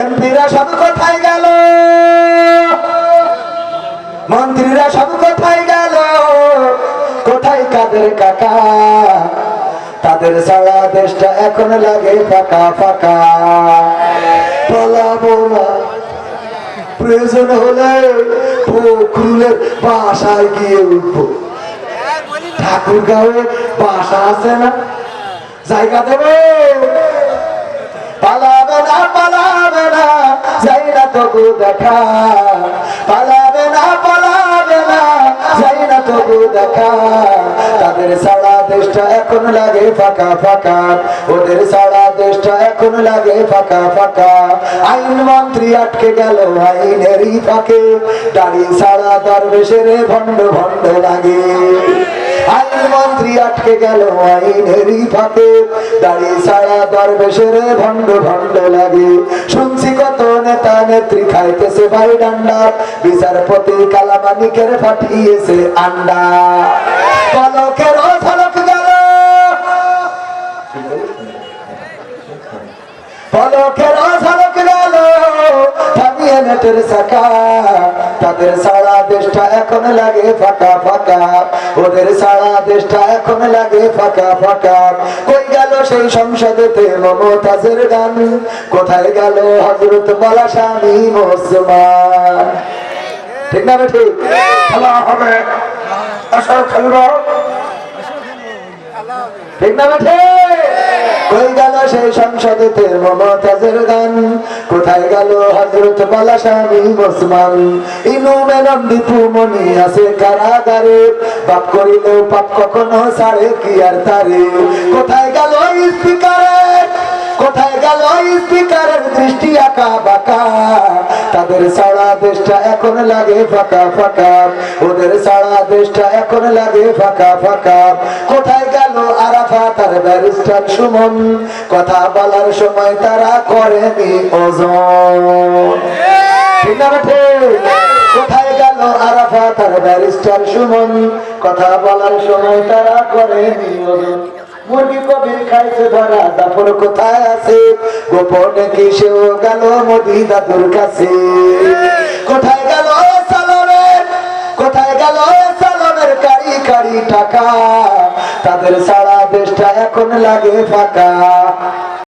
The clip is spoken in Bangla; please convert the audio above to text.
মন্ত্রীরা সব কোথায় গেল, মন্ত্রীরা সব কোথায় গেল, কোথায় কাদের কাকা? তাদের সারা দেশটা এখন লাগে ফাঁকা ফাঁকা। বলাবো না, প্রয়োজন হলে বকুলের বাসায় গিয়ে উঠবো। ঠাকুরগাঁওয়ে বাসা আছে না, জায়গা দেবে? পালাবে না, পালাবে না, যাই না তবু দেখা। পালাবে না, পালাবে না, যাই না তবু দেখা। তাদের সারা দেশটা এখন লাগে ফাঁকা ফাঁকা, ওদের সারা দেশটা এখন লাগে ফাঁকা ফাঁকা। আইন মন্ত্রী আটকে গেল আইনেরই ফাঁকে, দাড়ি সারা দরবেশের ভণ্ড ভণ্ড লাগে। আইন মন্ত্রী আটকে গেল আইনেরই ফাঁকে, দাড়ি ছাড়া দরবেশের ভণ্ড ভণ্ড লাগে। শুনছি কত নেতা নেত্রী খাইতেছে ভাই ডান্ডা, বিচারপতি কালামানিকের পাঠিয়েছে আন্ডা। পলকের ঝলক গেল, পলকের ঝলক গেল, থামিয়ে নেটের চাকা। তাদের সারা দেশটা এখন লাগে ফাঁকা ফাঁকা, ওদের সারা দেশটা এখন লাগে ফাঁকা ফাঁকা। কই গেল সেই সংসদেতে মমতাজের গান, কোথায় গেল হযরত মাওলানা স্বামী মুসলমান? ঠিক না ঠিক? খেলা হবে, আসর খেলবো, ঠিক না ঠিক? কই গেল সেই সংসদেতে মমতাজের গান, কোথায় গেল হযরত মাওলানা স্বামী মুসলমান? ইনু মেনন দীপু মনি আছে কারাগারে, পাপ করিলেও পাপ কখনো ছাড়ে কি আর তারে। কোথায় গেল স্পিকারের, কোথায় গেল স্পিকারের দৃষ্টি আঁকা বাঁকা? তাদের সারা দেশটা এখন লাগে ফাঁকা ফাঁকা, ওদের সারা দেশটা এখন লাগে ফাঁকা ফাঁকা। কোথায় গেল আরাফাত আর ব্যারিস্টার সুমন? কথা বলার সময় তারা করেনি ওজন। ঠিক না ঠিক? কোথায় গেল আরাফাত আর ব্যারিস্টার সুমন? কথা বলার সময় তারা করেনি ওজন। মুরগি কবির খাইছে ধরা, জাফর কোথায় আছে? গোপনে কি সেও গেল মোদি দাদুর কাছে? কোথায় গেল সালামের, কোথায় গেল সালামের কারি কারি টাকা? তাদের সারা দেশটা এখন লাগে ফাঁকা।